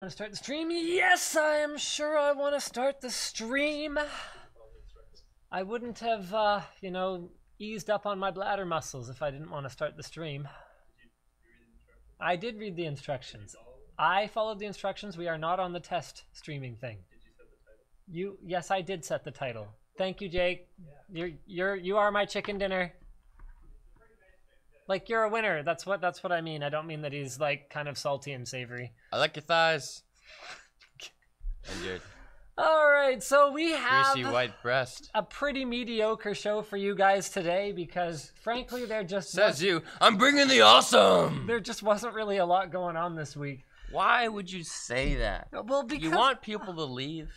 Want to start the stream? Yes, I am sure I want to start the stream. I wouldn't have, you know, eased up on my bladder muscles if I didn't want to start the stream. I did read the instructions. I followed the instructions. We are not on the test streaming thing. Did you set the title? Yes, I did set the title. Thank you, Jake. You are my chicken dinner. Like, you're a winner. That's what I mean. I don't mean that he's like kind of salty and savory. I like your thighs. And your all right, so we have greasy white breast. A pretty mediocre show for you guys today because, frankly, there just I'm bringing the awesome. There just wasn't really a lot going on this week. Why would you say that? Well, because you want people to leave.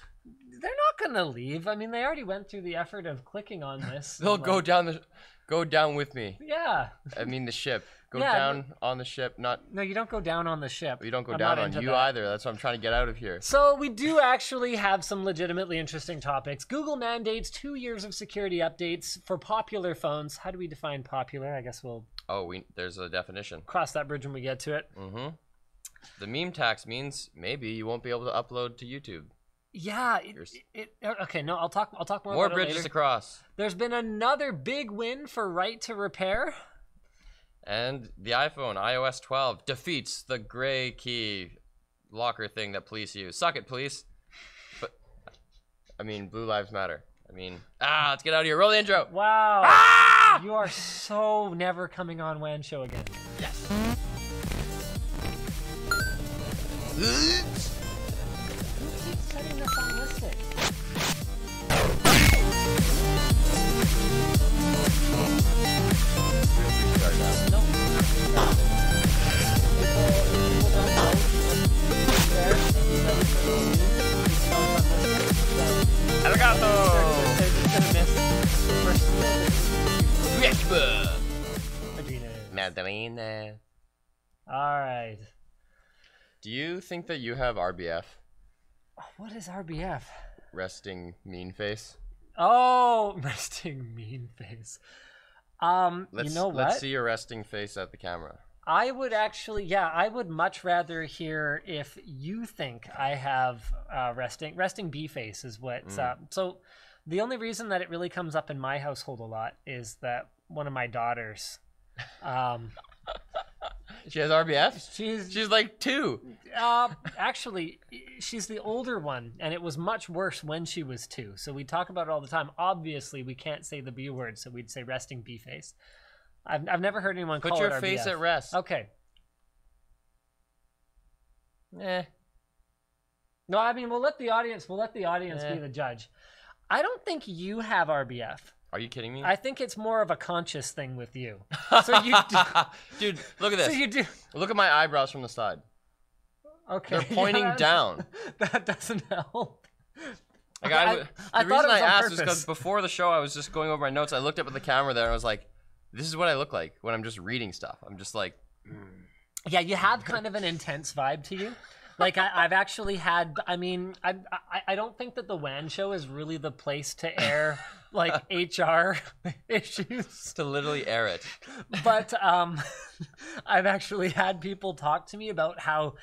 They're not gonna leave. I mean, they already went through the effort of clicking on this. They'll go down with me. Yeah. I mean the ship. Go down on the ship, not... No, you don't go down on the ship. You don't go down on you either. That's what I'm trying to get out of here. So we do actually have some legitimately interesting topics. Google mandates 2 years of security updates for popular phones. How do we define popular? I guess we'll... Oh, there's a definition. Cross that bridge when we get to it. Mm-hmm. The meme tax means maybe you won't be able to upload to YouTube. Yeah, okay, no, I'll talk more about it later. More bridges to cross. There's been another big win for right to repair. And the iPhone, iOS 12, defeats the gray key locker thing that police use. Suck it, police. But, I mean, Blue Lives Matter. I mean, let's get out of here. Roll the intro. Wow. Ah! You are so never coming on WAN show again. Yes. Setting this on listing. Elgato! FreshBooks! Madrinas. Alright. Do you think that you have RBF? What is RBF? Resting mean face. Oh, resting mean face. You know what? Let's see your resting face at the camera. I would actually, yeah, I would much rather hear if you think I have resting B face is what's up. So the only reason that it really comes up in my household a lot is that one of my daughters, she has RBF? She's like 2. Actually, she's the older one, and it was much worse when she was 2. So we talk about it all the time. Obviously, we can't say the B word, so we'd say resting B face. I've never heard anyone call it RBF. Put your face at rest. Okay. No, I mean, we'll let the audience be the judge. I don't think you have RBF. Are you kidding me? I think it's more of a conscious thing with you. So you do. Dude, look at this. So you do. Look at my eyebrows from the side. Okay. They're pointing down. That doesn't help. Like the reason I asked was because before the show, I was just going over my notes. I looked up at the camera there, and I was like, this is what I look like when I'm just reading stuff. I'm just like... Yeah, you have kind of an intense vibe to you. Like, I've actually had... I mean, I don't think that the WAN show is really the place to air, like, HR issues. To literally air it. But I've actually had people talk to me about how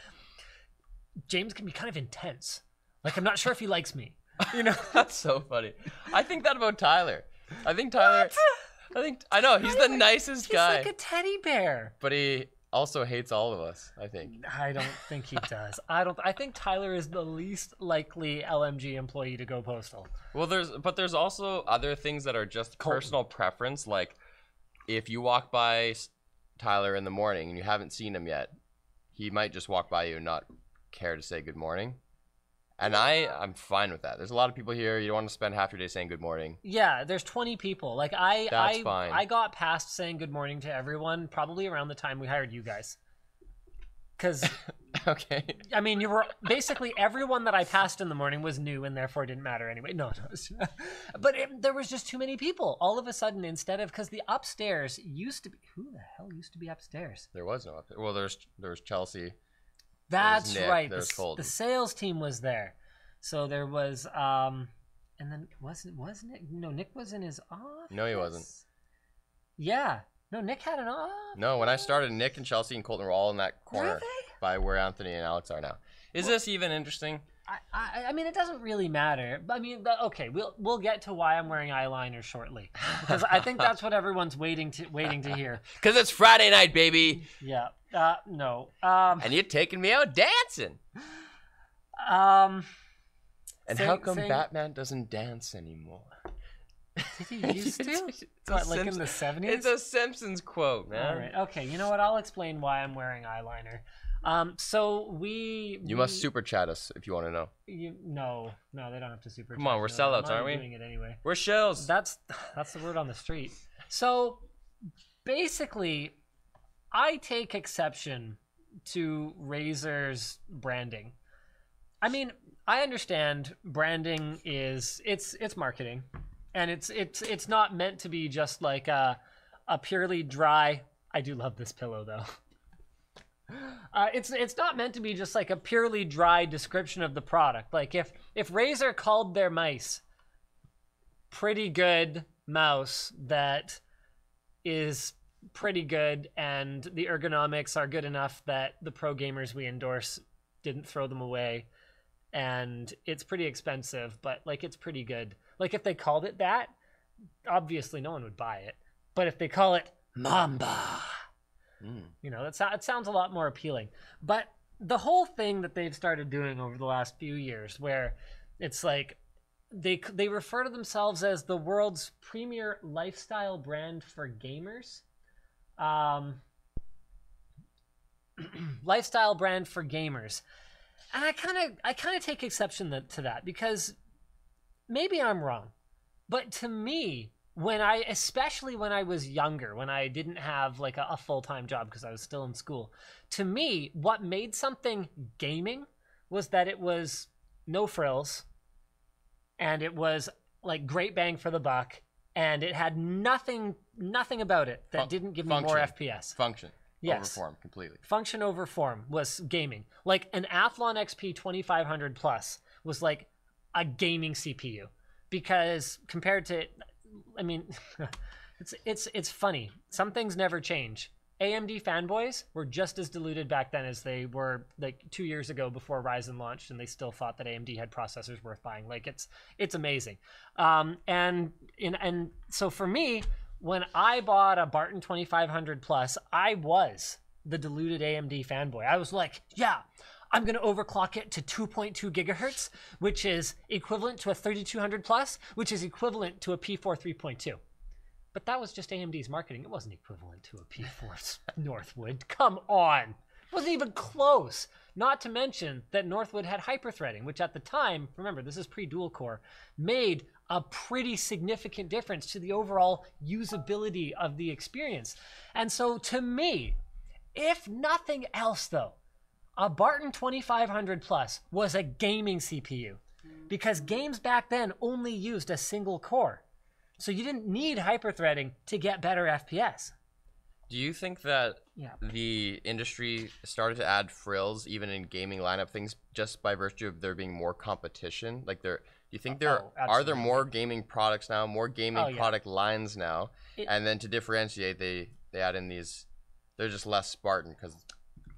James can be kind of intense. Like, I'm not sure if he likes me. You know? That's so funny. I think that about Tyler. I think Tyler... I know, he's the nicest guy. He's like a teddy bear. But he also hates all of us, I think. I don't think he does. I think Tyler is the least likely LMG employee to go postal. Well, there's also other things that are just personal preference. Like, if you walk by Tyler in the morning and you haven't seen him yet, he might just walk by you and not care to say good morning. And I'm fine with that. There's a lot of people here. You don't want to spend half your day saying good morning. Yeah, there's 20 people. Like That's fine. I got past saying good morning to everyone probably around the time we hired you guys. Cause okay. I mean, you were basically everyone that I passed in the morning was new and therefore didn't matter anyway. No. But there was just too many people. All of a sudden, instead of, because the upstairs used to be, who the hell used to be upstairs? There was no upstairs. Well, there's Chelsea. That's Nick, right. The sales team was there. So there was and then wasn't Nick? No, Nick was in his office. No, he wasn't. Yeah. No, Nick had an off. No, when I started, Nick and Chelsea and Colton were all in that corner Were they? by where Anthony and Alex are now. Is this even interesting? I mean, it doesn't really matter. But I mean, okay, we'll get to why I'm wearing eyeliner shortly, because I think that's what everyone's waiting to hear. Because it's Friday night, baby. Yeah. No. And you're taking me out dancing. And how come Batman doesn't dance anymore? Did he used to? What, like in the 70s? It's a Simpsons quote, man. All right. Okay. You know what? I'll explain why I'm wearing eyeliner. You must super chat us if you want to know. No, they don't have to super chat. Come on, we're sellouts, aren't we? Doing it anyway. We're shills. That's the word on the street. So basically, I take exception to Razer's branding. I mean, I understand branding it's marketing, and it's not meant to be just like a purely dry. I do love this pillow though. It's not meant to be just like a purely dry description of the product. Like if Razer called their mice pretty good mouse that is pretty good and the ergonomics are good enough that the pro gamers we endorse didn't throw them away, and it's pretty expensive, but like it's pretty good. Like if they called it that, obviously no one would buy it. But if they call it Mamba, you know, it sounds a lot more appealing. But the whole thing that they've started doing over the last few years, where it's like they refer to themselves as the world's premier lifestyle brand for gamers. Lifestyle brand for gamers. And I kind of take exception to that, because maybe I'm wrong, but to me, especially when I was younger, when I didn't have like a full-time job because I was still in school, to me, what made something gaming was that it was no frills, and it was like great bang for the buck, and it had nothing about it that didn't give me more FPS. Function. Yes. Over form completely. Function over form was gaming. Like an Athlon XP 2500 Plus was like a gaming CPU, because compared to, I mean, it's funny. Some things never change. AMD fanboys were just as diluted back then as they were like 2 years ago before Ryzen launched, and they still thought that AMD had processors worth buying. Like it's amazing. And so for me, when I bought a Barton 2500 Plus, I was the diluted AMD fanboy. I was like, yeah, I'm going to overclock it to 2.2 gigahertz, which is equivalent to a 3200 Plus, which is equivalent to a P4 3.2. But that was just AMD's marketing. It wasn't equivalent to a P4 Northwood. Come on. It wasn't even close. Not to mention that Northwood had hyperthreading, which at the time, remember, this is pre-dual core, made a pretty significant difference to the overall usability of the experience. And so to me, if nothing else though, a Barton 2500 Plus was a gaming CPU, because games back then only used a single core. So you didn't need hyperthreading to get better FPS. Do you think that the industry started to add frills even in gaming lineup things just by virtue of there being more competition? Like do you think are there more gaming products now, more gaming product lines now? And then to differentiate, they add in these, they're just less Spartan because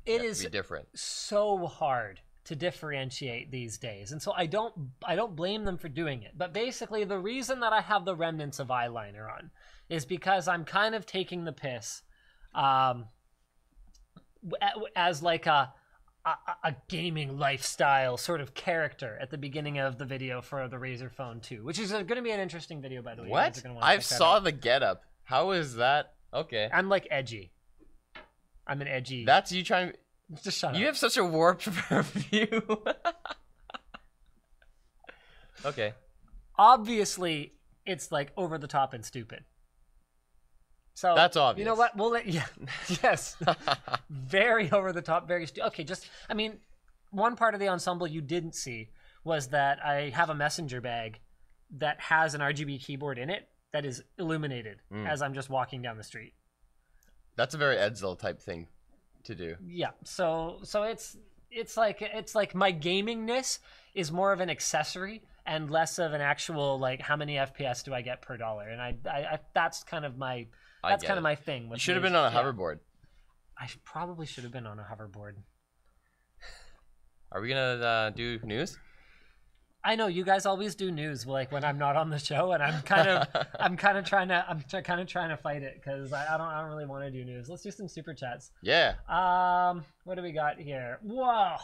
it is different. So hard to differentiate these days, and so I don't blame them for doing it. But basically, the reason that I have the remnants of eyeliner on is because I'm kind of taking the piss as like a gaming lifestyle sort of character at the beginning of the video for the Razer Phone 2, which is going to be an interesting video, by the way. What? I saw the getup. How is that? Okay. I'm like edgy. I'm an edgy. That's you trying. Just shut up. You have such a warped view. Okay. Obviously, it's like over the top and stupid. So that's obvious. You know what? We'll let yes. Very over the top, very stupid. Okay, I mean, one part of the ensemble you didn't see was that I have a messenger bag that has an RGB keyboard in it that is illuminated as I'm just walking down the street. That's a very Edsel type thing to do. Yeah. So it's like my gamingness is more of an accessory and less of an actual like how many FPS do I get per dollar, and I that's kind of my my thing. You should have been on a hoverboard. I probably should have been on a hoverboard. Are we gonna do news? I know you guys always do news like when I'm not on the show, and I'm kind of trying to fight it because I don't really want to do news. Let's do some super chats. Yeah. What do we got here? Whoa.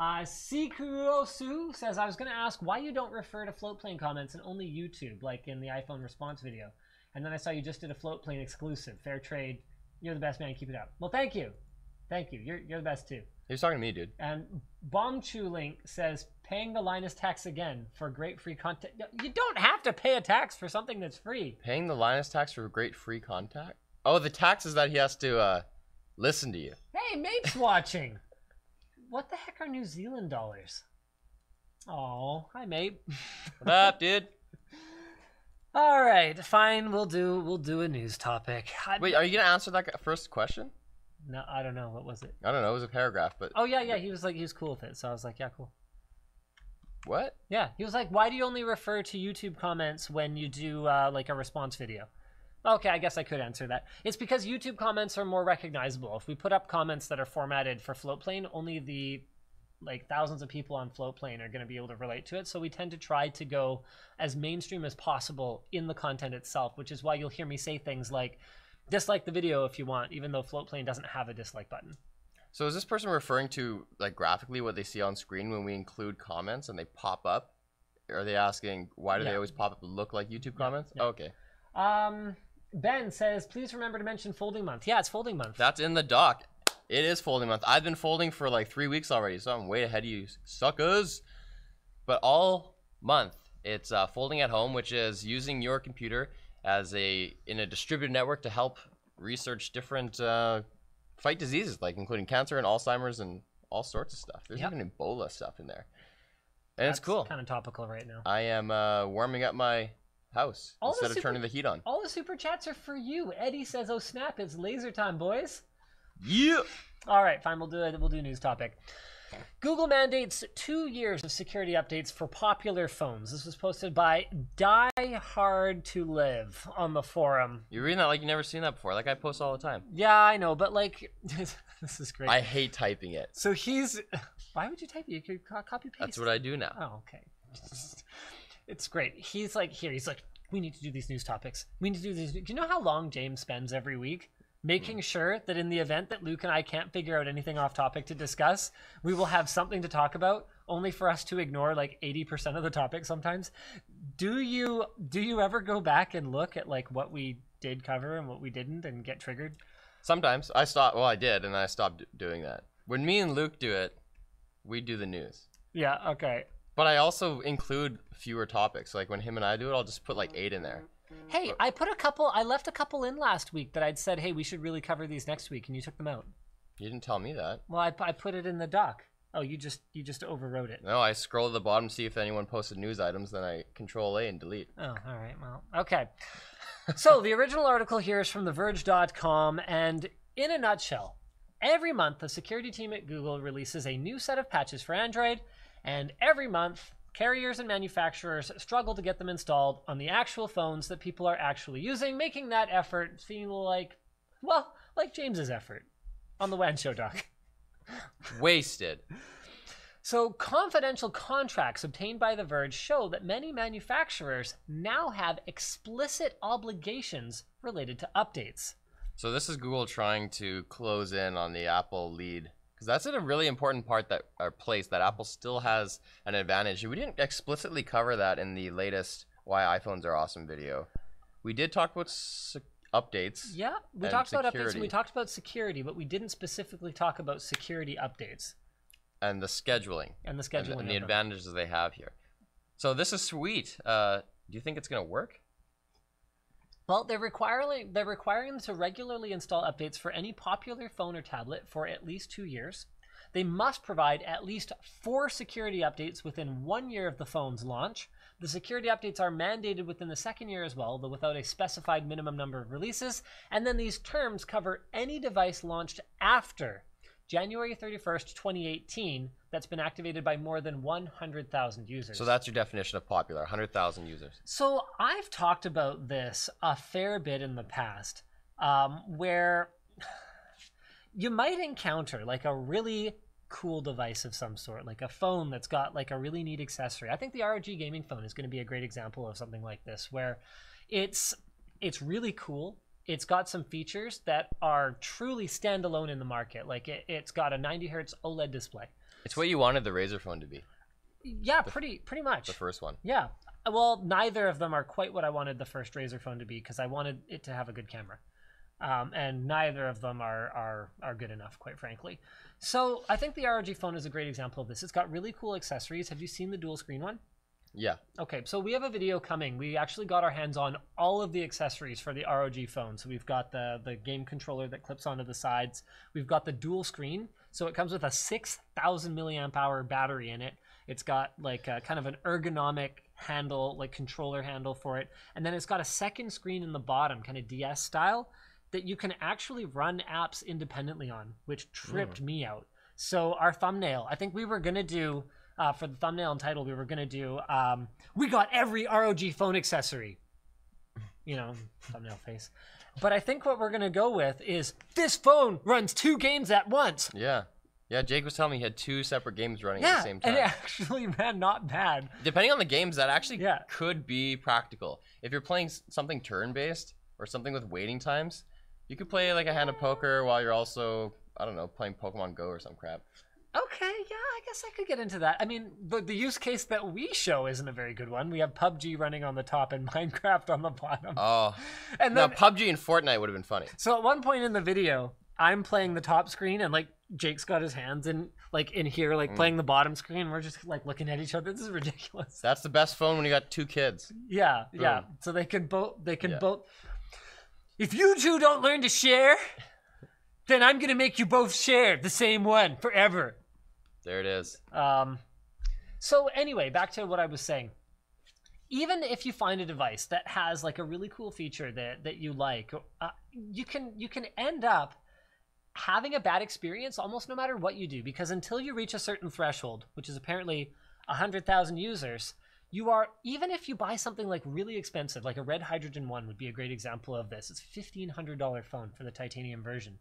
Sikurosu says, I was going to ask why you don't refer to float plane comments and only YouTube, like in the iPhone response video. And then I saw you just did a float plane exclusive. Fair trade. You're the best, man. Keep it up. Well, thank you. Thank you. You're the best too. He was talking to me, dude. And Bombchulink says, paying the Linus tax again for great free content. You don't have to pay a tax for something that's free. Paying the Linus tax for great free contact? Oh, the tax is that he has to listen to you. Hey, Mate's watching. What the heck are New Zealand dollars? Oh, hi, Mate. What up, dude? All right, fine. We'll do a news topic. Wait, are you gonna answer that first question? No, I don't know. What was it? I don't know. It was a paragraph, but. Oh yeah. He was cool with it. So I was like, yeah, cool. What? Yeah, he was like, why do you only refer to YouTube comments when you do like a response video? Okay, I guess I could answer that. It's because YouTube comments are more recognizable. If we put up comments that are formatted for Floatplane, only the thousands of people on Floatplane are going to be able to relate to it. So we tend to try to go as mainstream as possible in the content itself, which is why you'll hear me say things like, dislike the video if you want, even though Floatplane doesn't have a dislike button. So is this person referring to graphically what they see on screen when we include comments and they pop up? Or are they asking why do they always pop up and look like YouTube comments? Yeah. Oh, okay. Ben says, please remember to mention folding month. Yeah, it's folding month. That's in the doc. It is folding month. I've been folding for 3 weeks already, so I'm way ahead of you suckers. But all month, it's folding at home, which is using your computer as in a distributed network to help research different fight diseases, including cancer and Alzheimer's and all sorts of stuff. There's even Ebola stuff in there. And it's cool. Kind of topical right now. I am warming up my house instead of turning the heat on. All the super chats are for you. Eddie says, oh snap, it's laser time, boys. Yeah. All right, fine, we'll do news topic. Google mandates 2 years of security updates for popular phones. This was posted by Die Hard to Live on the forum. You're reading that like you've never seen that before. That guy posts all the time. Yeah, I know, but this is great. I hate typing it. So why would you type it? You could copy paste. That's what I do now. Oh, okay. It's great. He's like, we need to do these news topics. We need to do these. Do you know how long James spends every week making sure that in the event that Luke and I can't figure out anything off topic to discuss, we will have something to talk about, only for us to ignore 80% of the topic sometimes? Do you ever go back and look at what we did cover and what we didn't and get triggered? Sometimes. I did, and I stopped doing that. When me and Luke do it, we do the news. Yeah, okay. But I also include fewer topics. When him and I do it, I'll just put 8 in there. Hey, I left a couple in last week that I'd said, hey, we should really cover these next week, and you took them out. You didn't tell me that. Well, I put it in the doc. Oh, you just overwrote it. No, I scroll to the bottom to see if anyone posted news items, then I Control A and delete. Oh, all right. Well, okay. So the original article here is from TheVerge.com, and in a nutshell, every month the security team at Google releases a new set of patches for Android, and every month carriers and manufacturers struggle to get them installed on the actual phones that people are actually using, making that effort seem like James's effort on the WAN show doc. Wasted. So confidential contracts obtained by The Verge show that many manufacturers now have explicit obligations related to updates. So this is Google trying to close in on the Apple lead. Because that's a really important part that Apple still has an advantage. We didn't explicitly cover that in the latest Why iPhones Are Awesome video. We did talk about updates. Yeah, we talked about updates and we talked about security, but we didn't specifically talk about security updates. And the scheduling. And the advantages they have here. So this is sweet. Do you think it's going to work? Well, they're requiring them to regularly install updates for any popular phone or tablet for at least 2 years. They must provide at least 4 security updates within 1 year of the phone's launch. The security updates are mandated within the 2nd year as well, though without a specified minimum number of releases. And then these terms cover any device launched after January 31st, 2018, that's been activated by more than 100,000 users. So that's your definition of popular, 100,000 users. So I've talked about this a fair bit in the past, where you might encounter a really cool device of some sort, like a phone that's got like a really neat accessory. I think the ROG gaming phone is going to be a great example of something like this, where it's really cool. It's got some features that are truly standalone in the market. Like it's got a 90 hertz OLED display. It's what you wanted the Razer phone to be. Yeah, pretty much. The first one. Yeah. Well, neither of them are quite what I wanted the first Razer phone to be, because I wanted it to have a good camera. And neither of them are good enough, quite frankly. So I think the ROG phone is a great example of this. It's got really cool accessories. Have you seen the dual screen one? Yeah. Okay, so we have a video coming. We actually got our hands on all of the accessories for the ROG phone. So we've got the game controller that clips onto the sides. We've got the dual screen. So it comes with a 6,000 milliamp hour battery in it. It's got like a kind of an ergonomic handle, like controller handle for it. And then it's got a second screen in the bottom, kind of DS style, that you can actually run apps independently on, which tripped me out. So our thumbnail, I think we were going to do, for the thumbnail and title, we were going to do, we got every ROG phone accessory. You know, thumbnail face. But I think what we're going to go with is, this phone runs 2 games at once. Yeah. Yeah, Jake was telling me he had 2 separate games running at the same time. And it actually ran not bad. Depending on the games, that actually could be practical. If you're playing something turn-based or something with waiting times, you could play like a hand of poker while you're also, I don't know, playing Pokemon Go or some crap. Okay, yeah, I guess I could get into that. I mean, the use case that we show isn't a very good one. We have PUBG running on the top and Minecraft on the bottom. Oh, and then, no, PUBG and Fortnite would have been funny. So at one point in the video, I'm playing the top screen and like Jake's got his hands in like in here, like playing the bottom screen. We're just like looking at each other. This is ridiculous. That's the best phone when you got 2 kids. Yeah, yeah. So they can both. If you two don't learn to share, then I'm gonna make you both share the same one forever. There it is. So anyway, back to what I was saying. Even if you find a device that has like a really cool feature that you like, you can end up having a bad experience almost no matter what you do, because until you reach a certain threshold, which is apparently 100,000 users, you are, even if you buy something like really expensive, like a red hydrogen one would be a great example of this. It's a $1,500 phone for the titanium version.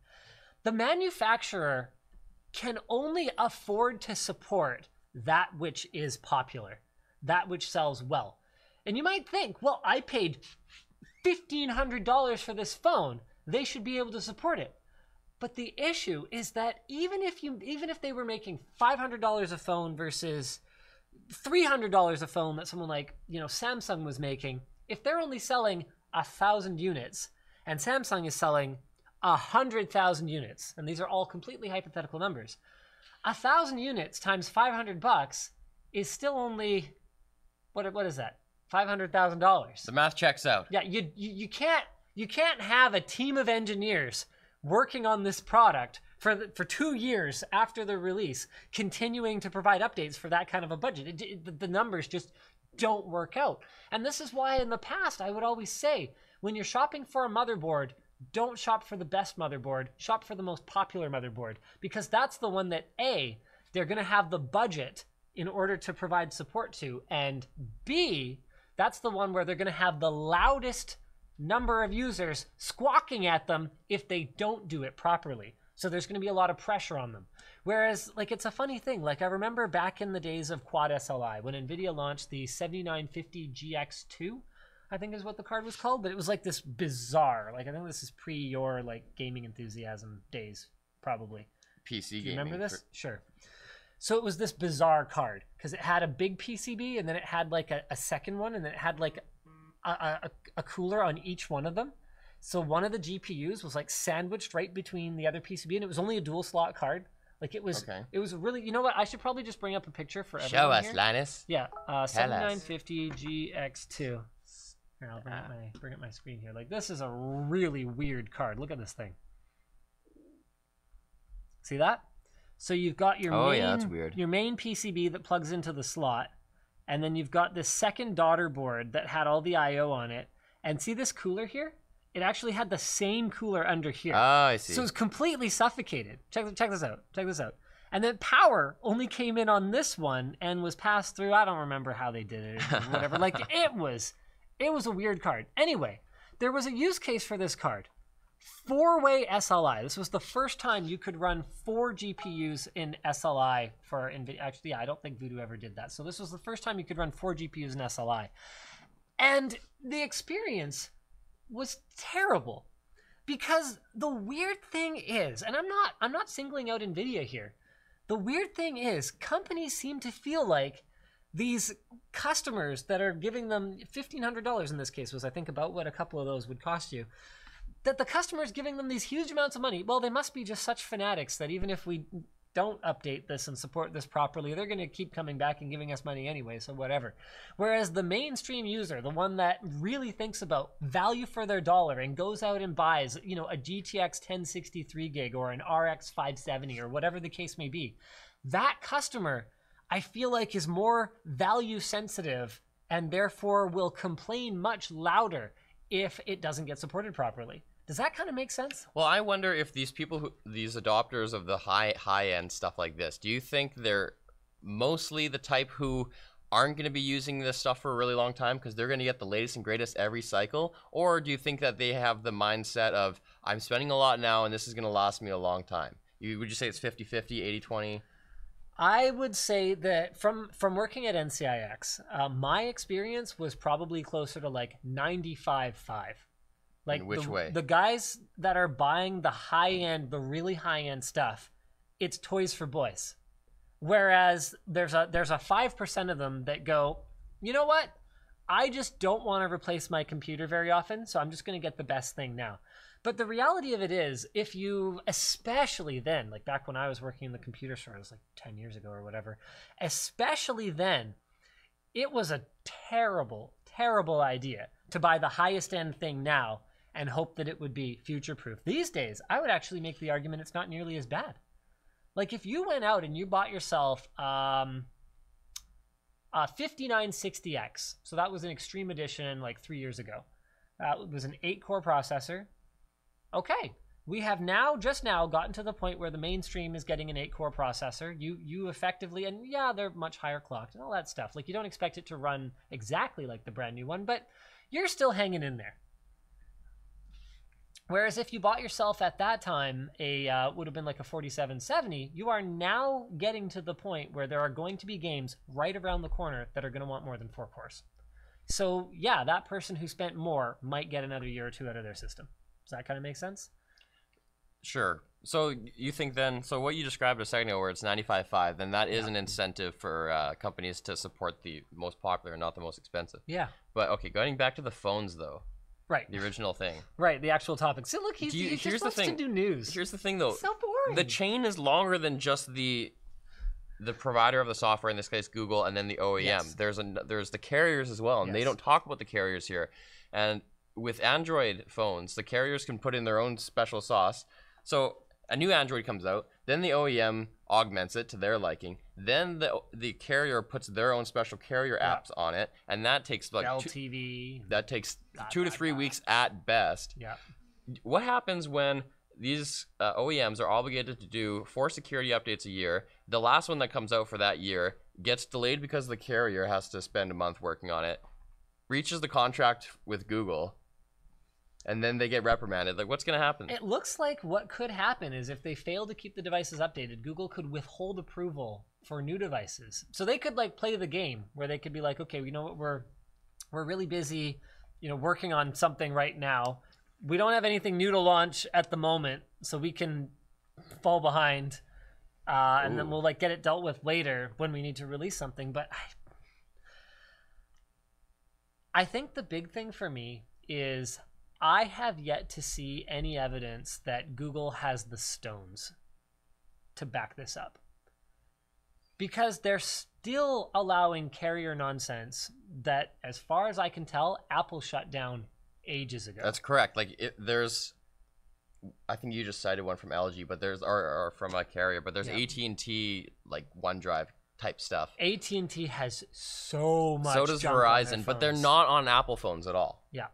The manufacturer can only afford to support that which is popular, that which sells well. And you might think, well, I paid $1,500 for this phone, they should be able to support it. But the issue is that even if they were making $500 a phone versus $300 a phone that someone like, you know, Samsung was making, if they're only selling 1,000 units and Samsung is selling 100,000 units, and these are all completely hypothetical numbers, 1,000 units times $500 is still only, what is that? $500,000. The math checks out. Yeah, you can't have a team of engineers working on this product for 2 years after the release, continuing to provide updates for that kind of a budget. The numbers just don't work out. And this is why in the past I would always say, when you're shopping for a motherboard, don't shop for the best motherboard, shop for the most popular motherboard, because that's the one that A, they're going to have the budget in order to provide support to, and B, that's the one where they're going to have the loudest number of users squawking at them if they don't do it properly. So there's going to be a lot of pressure on them. Whereas, like, it's a funny thing. Like, I remember back in the days of Quad SLI, when NVIDIA launched the 7950 GX2, I think is what the card was called, but it was like this bizarre, like, I think this is pre your, like, gaming enthusiasm days, probably. PC gaming. Do you remember this? Sure. So it was this bizarre card, because it had a big PCB, and then it had, like, a second one, and then it had, like, a cooler on each one of them. So one of the GPUs was like sandwiched right between the other PCB, and it was only a dual slot card. Like it was, It was really, you know what? I should probably just bring up a picture for everyone. Show us, here. Linus. Yeah, 7950 GX2. Here, I'll bring up my screen here. Like, this is a really weird card. Look at this thing. See that? So you've got your that's weird. Your main PCB that plugs into the slot, and then you've got this second daughter board that had all the I/O on it. And see this cooler here? It actually had the same cooler under here. Oh, I see. So it was completely suffocated. Check this out. Check this out. And then power only came in on this one and was passed through. I don't remember how they did it or whatever. Like, it was a weird card. Anyway, there was a use case for this card. 4-way SLI. This was the first time you could run 4 GPUs in SLI for NVIDIA. Actually, yeah, I don't think Voodoo ever did that. So this was the first time you could run 4 GPUs in SLI. And the experience was terrible. Because the weird thing is, and I'm not singling out NVIDIA here. The weird thing is, companies seem to feel like these customers that are giving them $1,500 in this case was, I think, about what a couple of those would cost you. That the customer is giving them these huge amounts of money. Well, they must be just such fanatics that even if we don't update this and support this properly, they're going to keep coming back and giving us money anyway, so whatever. Whereas the mainstream user, the one that really thinks about value for their dollar and goes out and buys, you know, a GTX 1063 gig or an RX 570 or whatever the case may be, that customer, I feel like, is more value sensitive and therefore will complain much louder if it doesn't get supported properly. Does that kind of make sense? Well, I wonder if these people, these adopters of the high-end stuff like this, do you think they're mostly the type who aren't going to be using this stuff for a really long time because they're going to get the latest and greatest every cycle? Or do you think that they have the mindset of, I'm spending a lot now and this is going to last me a long time? Would you say it's 50-50, 80-20? I would say that from working at NCIX, my experience was probably closer to like 95-5. Like, in which way? The guys that are buying the high-end, the really high-end stuff, it's toys for boys. Whereas there's a 5% of them that go, you know what? I just don't want to replace my computer very often, so I'm just going to get the best thing now. But the reality of it is, if you, especially then, like back when I was working in the computer store, it was like 10 years ago or whatever, especially then, it was a terrible, terrible idea to buy the highest end thing now and hope that it would be future-proof. These days, I would actually make the argument it's not nearly as bad. Like if you went out and you bought yourself a 5960X, so that was an extreme edition like 3 years ago. It was an 8-core processor. Okay, we have just now gotten to the point where the mainstream is getting an 8-core processor. You effectively, and yeah, they're much higher clocked and all that stuff. Like you don't expect it to run exactly like the brand new one, but you're still hanging in there. Whereas if you bought yourself at that time would have been like a 4770, you are now getting to the point where there are going to be games right around the corner that are going to want more than 4 cores. So yeah, that person who spent more might get another year or two out of their system. Does that kind of make sense? Sure. So you think then, so what you described a second ago where it's 95-5, then that is an incentive for companies to support the most popular and not the most expensive. Yeah. But okay, going back to the phones though. Right. The original thing. Right, the actual topic. So look, he's just wants to do news. Here's the thing though. It's so boring. The chain is longer than just the provider of the software, in this case Google, and then the OEM. Yes. There's the carriers as well, and they don't talk about the carriers here. And with Android phones, the carriers can put in their own special sauce. So a new Android comes out, then the OEM augments it to their liking, then the carrier puts their own special carrier apps on it, and that takes like LTV. That takes 2 to 3 weeks at best. Yeah. What happens when these OEMs are obligated to do 4 security updates a year? The last one that comes out for that year gets delayed because the carrier has to spend a month working on it, reaches the contract with Google, and then they get reprimanded. Like, what's going to happen? It looks like what could happen is if they fail to keep the devices updated, Google could withhold approval for new devices. So they could like play the game where they could be like, okay, you know what, we're really busy, you know, working on something right now. We don't have anything new to launch at the moment, so we can fall behind, and then we'll like get it dealt with later when we need to release something. But I think the big thing for me is I have yet to see any evidence that Google has the stones to back this up. Because they're still allowing carrier nonsense that, as far as I can tell, Apple shut down ages ago. That's correct. Like, there's, I think you just cited one from LG, but there's, or from a carrier, but there's AT&T, like, OneDrive type stuff. AT&T has so much. So does Verizon, but they're not on Apple phones at all. Yeah.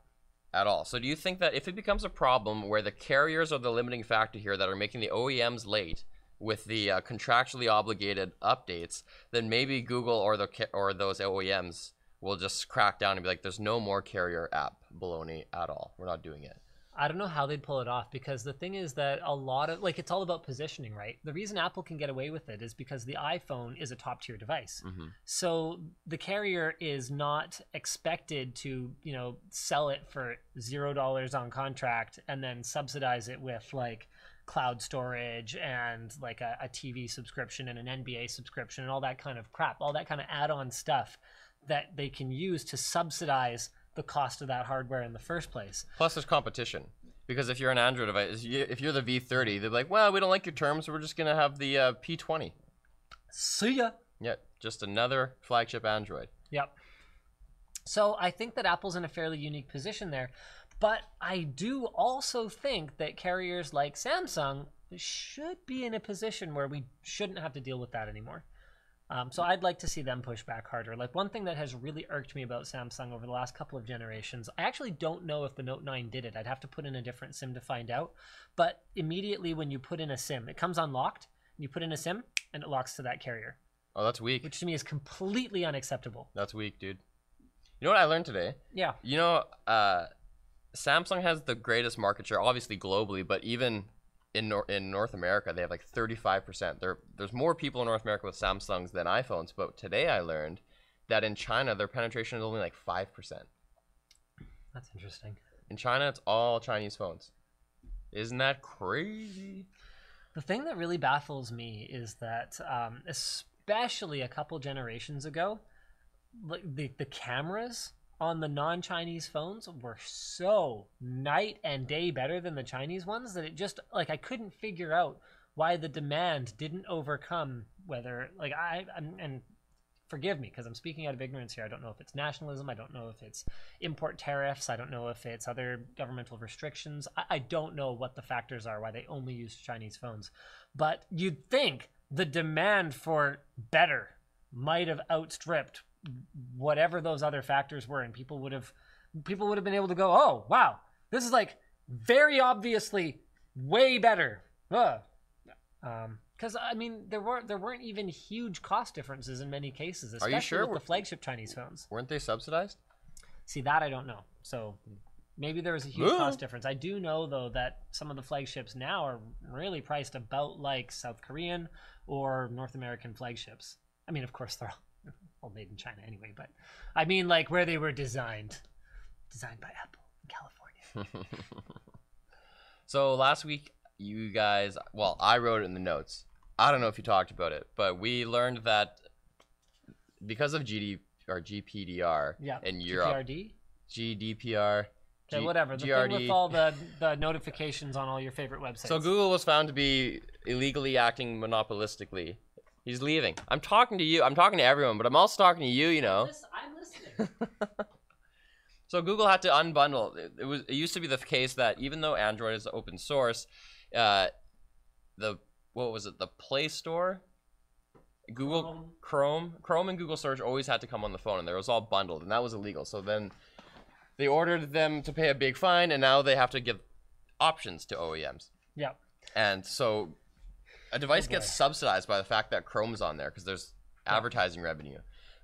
At all. So do you think that if it becomes a problem where the carriers are the limiting factor here that are making the OEMs late with the contractually obligated updates, then maybe Google or those OEMs will just crack down and be like, there's no more carrier app baloney at all. We're not doing it. I don't know how they'd pull it off, because the thing is that a lot of, like, it's all about positioning, right? The reason Apple can get away with it is because the iPhone is a top tier device. So the carrier is not expected to, you know, sell it for $0 on contract and then subsidize it with like cloud storage and like a TV subscription and an NBA subscription and all that kind of crap, all that kind of add-on stuff that they can use to subsidize the cost of that hardware in the first place. Plus, there's competition. Because if you're an Android device, if you're the V30, they're like, well, we don't like your terms, so we're just going to have the P20. See ya. Yeah, just another flagship Android. Yep. So I think that Apple's in a fairly unique position there. But I do also think that carriers like Samsung should be in a position where we shouldn't have to deal with that anymore. So I'd like to see them push back harder. Like, one thing that has really irked me about Samsung over the last couple of generations, I actually don't know if the Note 9 did it. I'd have to put in a different SIM to find out. But immediately when you put in a SIM, it comes unlocked, and you put in a SIM, and it locks to that carrier. Oh, that's weak. Which to me is completely unacceptable. That's weak, dude. You know what I learned today? Yeah. You know, Samsung has the greatest market share, obviously globally, but even in North America, they have like 35%. There's more people in North America with Samsungs than iPhones, but today I learned that in China, their penetration is only like 5%. That's interesting. In China, it's all Chinese phones. Isn't that crazy? The thing that really baffles me is that, especially a couple generations ago, like the cameras on the non-Chinese phones were so night and day better than the Chinese ones that it just, like, I couldn't figure out why the demand didn't overcome whether, like, and forgive me because I'm speaking out of ignorance here. I don't know if it's nationalism. I don't know if it's import tariffs. I don't know if it's other governmental restrictions. I don't know what the factors are, why they only use Chinese phones. But you'd think the demand for better might have outstripped whatever those other factors were, and people would have been able to go, oh wow, this is like very obviously way better. Because I mean, there weren't even huge cost differences in many cases, especially Are you sure with the flagship Chinese phones. Weren't they subsidized? See, that I don't know. So maybe there was a huge cost difference. I do know though that some of the flagships now are really priced about like South Korean or North American flagships. I mean, of course, they're all made in China anyway, but I mean like where they were designed by Apple in California. So last week, you guys, well, I wrote it in the notes. I don't know if you talked about it, but we learned that because of GPDR in Europe, GDPR, okay, whatever, the thing with all the notifications on all your favorite websites. So Google was found to be illegally acting monopolistically. He's leaving. I'm talking to you. I'm talking to everyone, but I'm also talking to you, you know. I'm listening. So Google had to unbundle. It used to be the case that even though Android is open source, the Play Store, Chrome and Google Search always had to come on the phone, and they was all bundled, and that was illegal. So then they ordered them to pay a big fine, and now they have to give options to OEMs. Yeah. And so a device gets subsidized by the fact that Chrome's on there because there's advertising revenue.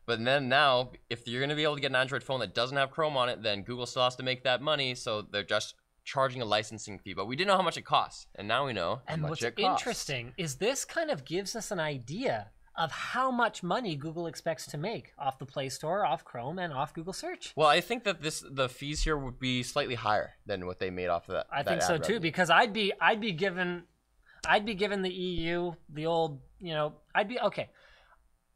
But then now, if you're going to be able to get an Android phone that doesn't have Chrome on it, then Google still has to make that money, so they're just charging a licensing fee. But we didn't know how much it costs, and now we know how much it costs. And what's interesting is this kind of gives us an idea of how much money Google expects to make off the Play Store, off Chrome, and off Google Search. Well, I think that the fees here would be slightly higher than what they made off of that. I think so too, because I'd be given the EU the old, you know, okay,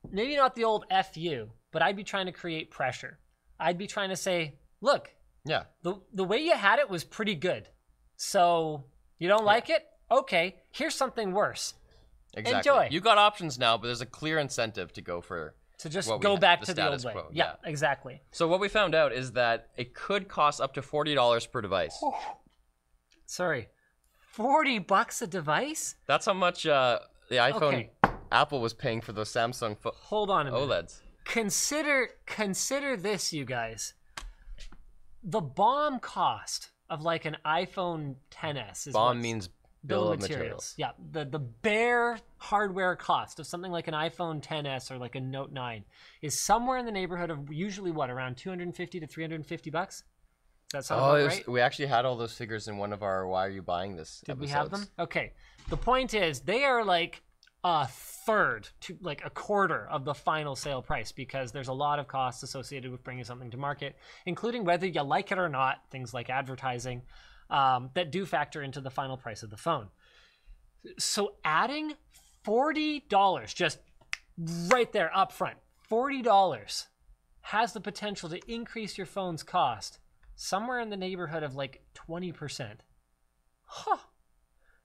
maybe not the old FU, but I'd be trying to create pressure. I'd be trying to say, look, yeah, the way you had it was pretty good. So you don't like it? Okay, here's something worse. Exactly. Enjoy. You got options now, but there's a clear incentive to go for go back to the old way. Quo. Yeah, exactly. So what we found out is that it could cost up to $40 per device. Sorry, $40 a device? That's how much the iPhone Apple was paying for those Samsung Hold on a minute. OLEDs. Consider this, you guys. The BOM cost of like an iPhone XS is BOM means bill of materials. Yeah, the bare hardware cost of something like an iPhone XS or like a Note 9 is somewhere in the neighborhood of usually what, around $250 to $350? That sound about right? We actually had all those figures in one of our Why Are You Buying This Did episodes. we have them? Okay. The point is, they are like a third to like a quarter of the final sale price because there's a lot of costs associated with bringing something to market, including whether you like it or not, things like advertising, that do factor into the final price of the phone. So adding $40, just right there up front, $40 has the potential to increase your phone's cost somewhere in the neighborhood of like 20%. Huh.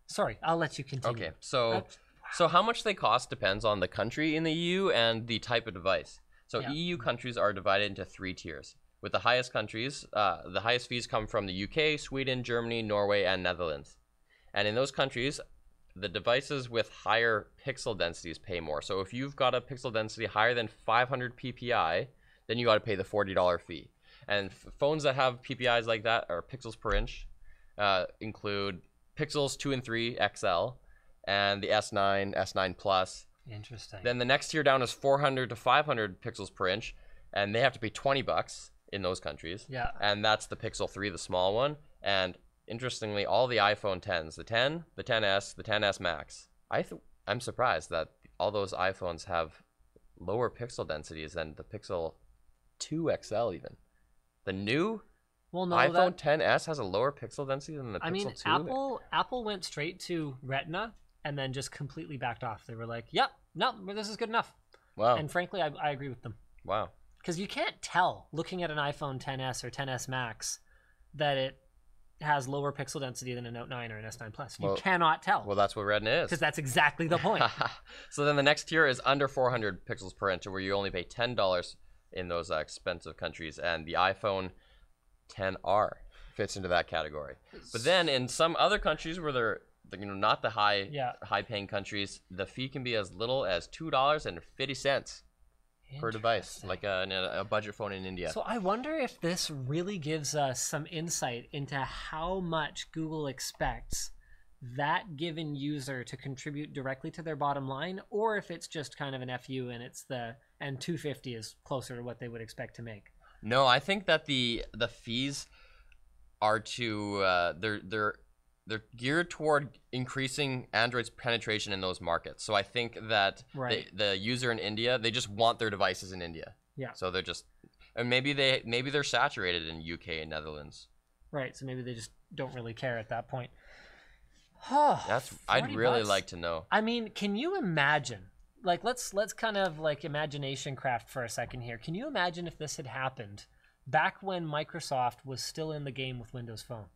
Sorry, I'll let you continue. Okay, so how much they cost depends on the country in the EU and the type of device. So EU countries are divided into 3 tiers. With the highest countries, the highest fees come from the UK, Sweden, Germany, Norway, and Netherlands. And in those countries, the devices with higher pixel densities pay more. So if you've got a pixel density higher than 500 ppi, then you got to pay the $40 fee. And phones that have PPIs like that, or pixels per inch, include Pixels 2 and 3 XL, and the S9, S9 Plus. Interesting. Then the next tier down is 400 to 500 pixels per inch, and they have to pay $20 in those countries. Yeah. And that's the Pixel 3, the small one. And interestingly, all the iPhone 10s, the 10, the 10s, the 10s Max. I'm surprised that all those iPhones have lower pixel densities than the Pixel 2 XL even. The new iPhone 10s has a lower pixel density than the Pixel 2. Apple went straight to Retina and then just completely backed off. They were like, yep, no, this is good enough. Wow. And frankly, I agree with them. Wow. Because you can't tell, looking at an iPhone 10s or 10s Max, that it has lower pixel density than a Note 9 or an S9 Plus. You cannot tell. Well, that's what Retina is. Because that's exactly the point. So then the next tier is under 400 pixels per inch, where you only pay $10 in those expensive countries, and the iPhone 10R fits into that category. But then in some other countries where they're not the high-paying countries, the fee can be as little as $2.50 per device, like a budget phone in India. So I wonder if this really gives us some insight into how much Google expects that given user to contribute directly to their bottom line, or if it's just kind of an FU and and $2.50 is closer to what they would expect to make. No, I think that the fees are they're geared toward increasing Android's penetration in those markets. So I think that the user in India, they just want their devices in India. Yeah. So they're just, and maybe they're saturated in UK and Netherlands. Right. So maybe they just don't really care at that point. I'd really like to know. I mean, can you imagine? Like, let's kind of like imagination craft for a second here. Can you imagine if this had happened back when Microsoft was still in the game with Windows Phone?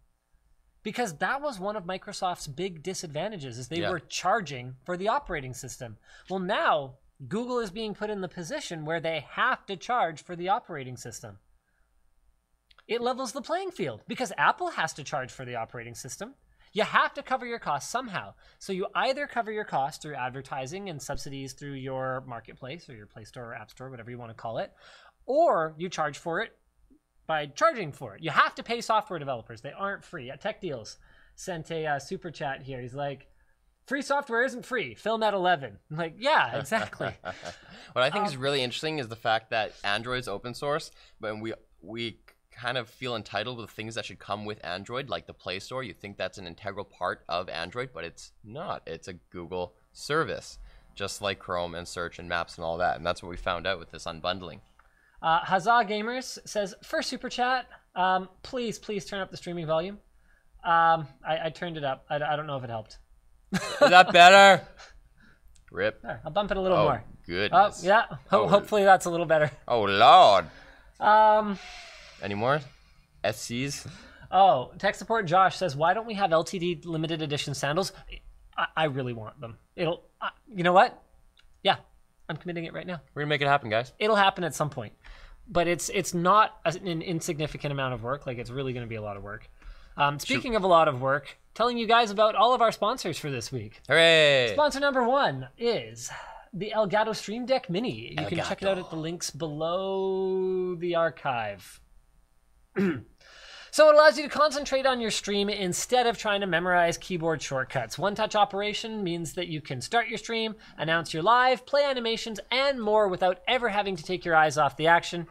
Because that was one of Microsoft's big disadvantages, is they were charging for the operating system. Well, now Google is being put in the position where they have to charge for the operating system. It levels the playing field because Apple has to charge for the operating system. You have to cover your costs somehow. So you either cover your costs through advertising and subsidies through your marketplace or your Play Store or App Store, whatever you want to call it, or you charge for it by charging for it. You have to pay software developers. They aren't free. Tech Deals sent a super chat here. He's like, free software isn't free. Film at 11. I'm like, yeah, exactly. What I think is really interesting is the fact that Android's open source, but we kind of feel entitled with things that should come with Android, like the Play Store. You think that's an integral part of Android, but it's not. It's a Google service, just like Chrome and Search and Maps and all that. And that's what we found out with this unbundling. Huzzah Gamers says, first super chat, please turn up the streaming volume. I turned it up. I don't know if it helped. Is that better? Rip. I'll bump it a little more. Goodness. Yeah. Hopefully that's a little better. Oh, Lord. Any more? SCs? Oh, tech support Josh says, why don't we have LTD limited edition sandals? I really want them. You know what? Yeah, I'm committing it right now. We're going to make it happen, guys. It'll happen at some point. But it's not an insignificant amount of work. Like, it's really going to be a lot of work. Speaking of a lot of work, telling you guys about all of our sponsors for this week. Hooray! Sponsor number 1 is the Elgato Stream Deck Mini. You can check it out at the links below the archive. So it allows you to concentrate on your stream instead of trying to memorize keyboard shortcuts. One-touch operation means that you can start your stream, announce your live, play animations, and more without ever having to take your eyes off the action.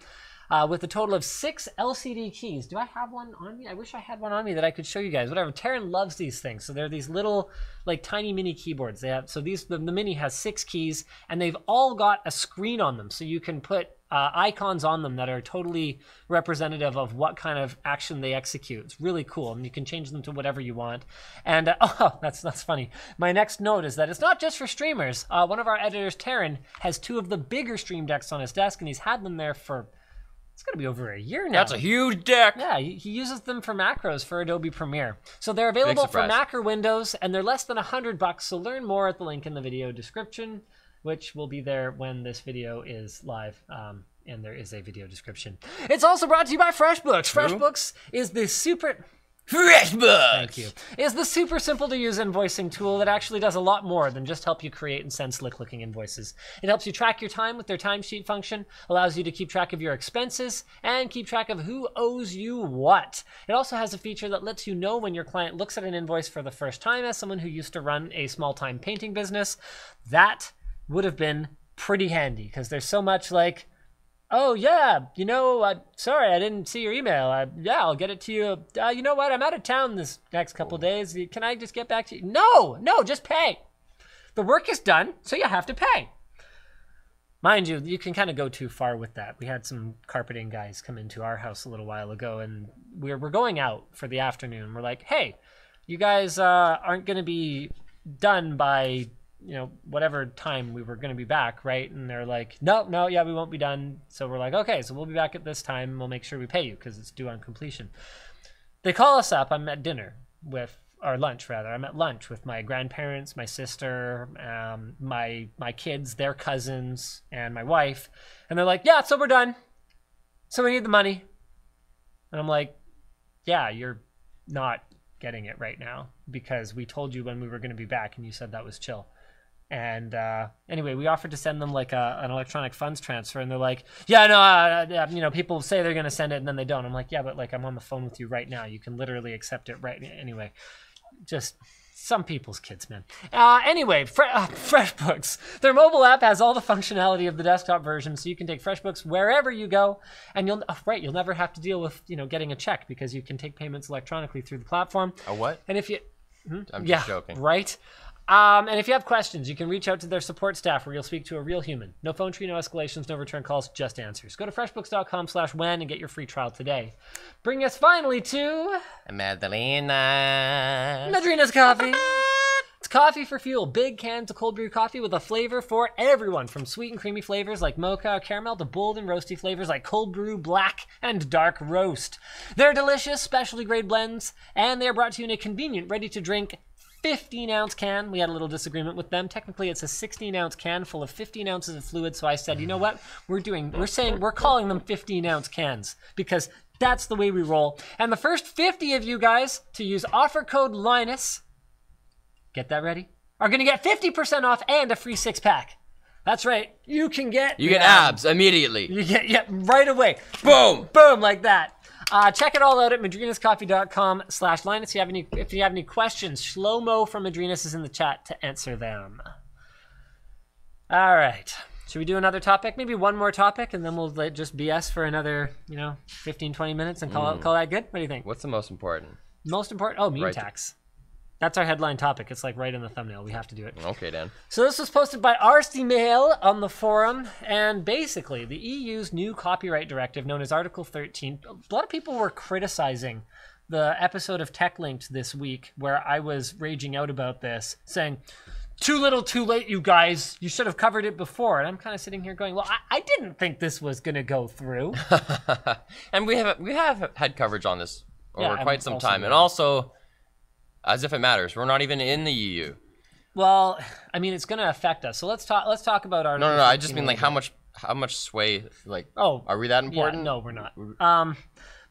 with a total of 6 LCD keys. Do I have one on me? I wish I had one on me that I could show you guys. Whatever. Taryn loves these things. So they're these little, like, tiny mini keyboards. They have, so the mini has 6 keys, and they've all got a screen on them, so you can put icons on them that are totally representative of what kind of action they execute. It's really cool, and you can change them to whatever you want. And oh, that's funny. My next note is that it's not just for streamers. One of our editors, Taryn, has 2 of the bigger Stream Decks on his desk, and he's had them there for, it's gonna be over a year now. That's a huge deck. Yeah, he uses them for macros for Adobe Premiere. So they're available for Mac or Windows, and they're less than $100. So learn more at the link in the video description, which will be there when this video is live, and there is a video description. It's also brought to you by FreshBooks. FreshBooks is the super... FreshBooks! Thank you. Is the super simple to use invoicing tool that actually does a lot more than just help you create and send slick looking invoices. It helps you track your time with their timesheet function, allows you to keep track of your expenses, and keep track of who owes you what. It also has a feature that lets you know when your client looks at an invoice for the first time. As someone who used to run a small time painting business, that would have been pretty handy, because there's so much like, oh yeah, you know, sorry, I didn't see your email. Yeah, I'll get it to you. You know what? I'm out of town this next couple days. Can I just get back to you? No, just pay. The work is done, so you have to pay. Mind you, you can kind of go too far with that. We had some carpeting guys come into our house a little while ago, and we're going out for the afternoon. We're like, hey, you guys aren't going to be done by, you know, whatever time we were going to be back, right? And they're like, no, yeah, we won't be done. So we're like, okay, so we'll be back at this time, and we'll make sure we pay you because it's due on completion. They call us up. I'm at dinner with, or lunch rather. I'm at lunch with my grandparents, my sister, my kids, their cousins, and my wife. And they're like, yeah, so we're done. So we need the money. And I'm like, yeah, you're not getting it right now because we told you when we were going to be back and you said that was chill. And anyway, we offered to send them like an electronic funds transfer, and they're like, yeah, no, you know, people say they're going to send it and then they don't. I'm like, yeah, but like I'm on the phone with you right now. You can literally accept it right anyway. Just some people's kids, man. Anyway, FreshBooks. Their mobile app has all the functionality of the desktop version, so you can take FreshBooks wherever you go, and you'll never have to deal with, you know, getting a check because you can take payments electronically through the platform. A what? And if you, I'm just joking. Right. And if you have questions, you can reach out to their support staff where you'll speak to a real human. No phone tree, no escalations, no return calls, just answers. Go to freshbooks.com/WAN and get your free trial today. Bring us finally to... Madrinas. Madrinas coffee. It's coffee for fuel. Big cans of cold brew coffee with a flavor for everyone. From sweet and creamy flavors like mocha or caramel to bold and roasty flavors like cold brew, black, and dark roast. They're delicious, specialty grade blends, and they're brought to you in a convenient, ready-to-drink 15-ounce can. We had a little disagreement with them. Technically, it's a 16-ounce can full of 15 ounces of fluid. So I said, you know what? We're calling them 15-ounce cans because that's the way we roll. And the first 50 of you guys to use offer code Linus, get that ready, are going to get 50% off and a free 6-pack. That's right. You get abs immediately. You get, right away. Boom. Boom, like that. Check it all out at madrinascoffee.com/Linus. If you have any questions, Shlomo from Madrinas is in the chat to answer them. All right. Should we do another topic? Maybe one more topic, and then we'll just BS for another, 15, 20 minutes and call that good? What do you think? What's the most important? Most important? Oh, meme tax. That's our headline topic. It's like right in the thumbnail. We have to do it. Okay, Dan. So this was posted by Mail on the forum, and basically the EU's new copyright directive, known as Article 13. A lot of people were criticizing the episode of Tech Linked this week where I was raging out about this, saying, too little, too late, you guys. You should have covered it before. And I'm kind of sitting here going, well, I didn't think this was going to go through. And we have had coverage on this over quite some time. And also... as if it matters. We're not even in the EU. Well, I mean, it's going to affect us. So let's talk about our... No. I just mean like how much sway, like, are we that important? Yeah, no, we're not.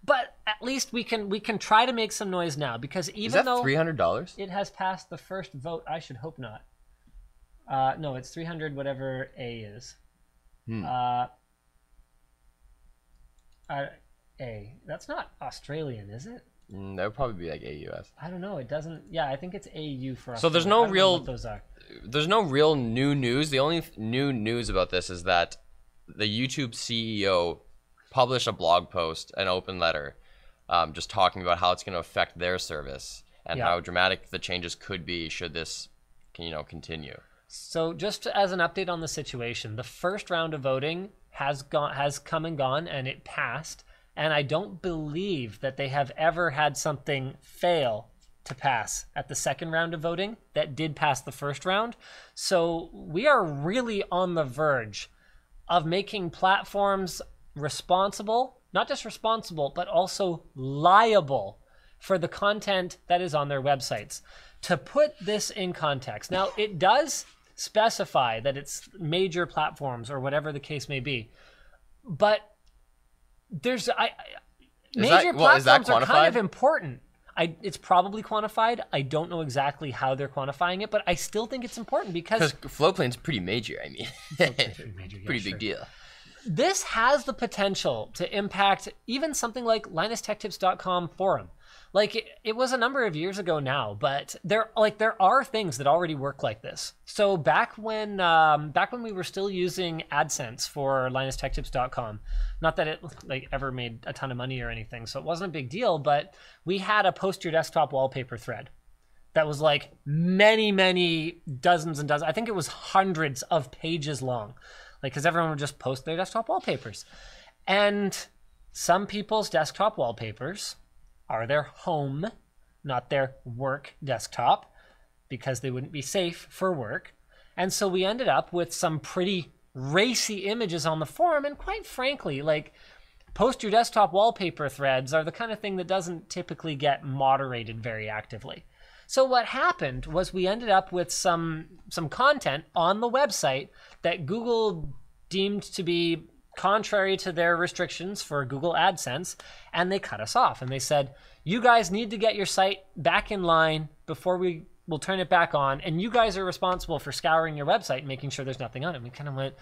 But at least we can try to make some noise now because even though... Is that $300? It has passed the first vote. I should hope not. No, it's 300 whatever A is. A. That's not Australian, is it? That would probably be like AUS. I don't know. It doesn't. Yeah, I think it's AU for us. So there's no real. Those are. There's no real new news. The only new news about this is that the YouTube CEO publish a blog post, an open letter, just talking about how it's going to affect their service and how dramatic the changes could be should this, continue. So just as an update on the situation, the first round of voting has come and gone, and it passed. And I don't believe that they have ever had something fail to pass at the second round of voting that did pass the first round. So we are really on the verge of making platforms responsible, not just responsible, but also liable for the content that is on their websites. To put this in context, now it does specify that it's major platforms or whatever the case may be, but major platforms are kind of important. It's probably quantified. I don't know exactly how they're quantifying it, but I still think it's important because Floatplane's pretty major. I mean, pretty big deal. This has the potential to impact even something like LinusTechTips.com forum. Like it was a number of years ago now, but there are things that already work like this. So back when we were still using AdSense for LinusTechTips.com, not that it ever made a ton of money or anything, so it wasn't a big deal, but we had a post your desktop wallpaper thread that was like many dozens and dozens. I think it was hundreds of pages long, because everyone would just post their desktop wallpapers, and some people's desktop wallpapers are their home, not their work desktop, because they wouldn't be safe for work. And so we ended up with some pretty racy images on the forum, and quite frankly, post your desktop wallpaper threads are the kind of thing that doesn't typically get moderated very actively. So what happened was we ended up with some content on the website that Google deemed to be contrary to their restrictions for Google AdSense, and they cut us off. And they said, you guys need to get your site back in line before we will turn it back on, and you guys are responsible for scouring your website and making sure there's nothing on it. And we kind of went,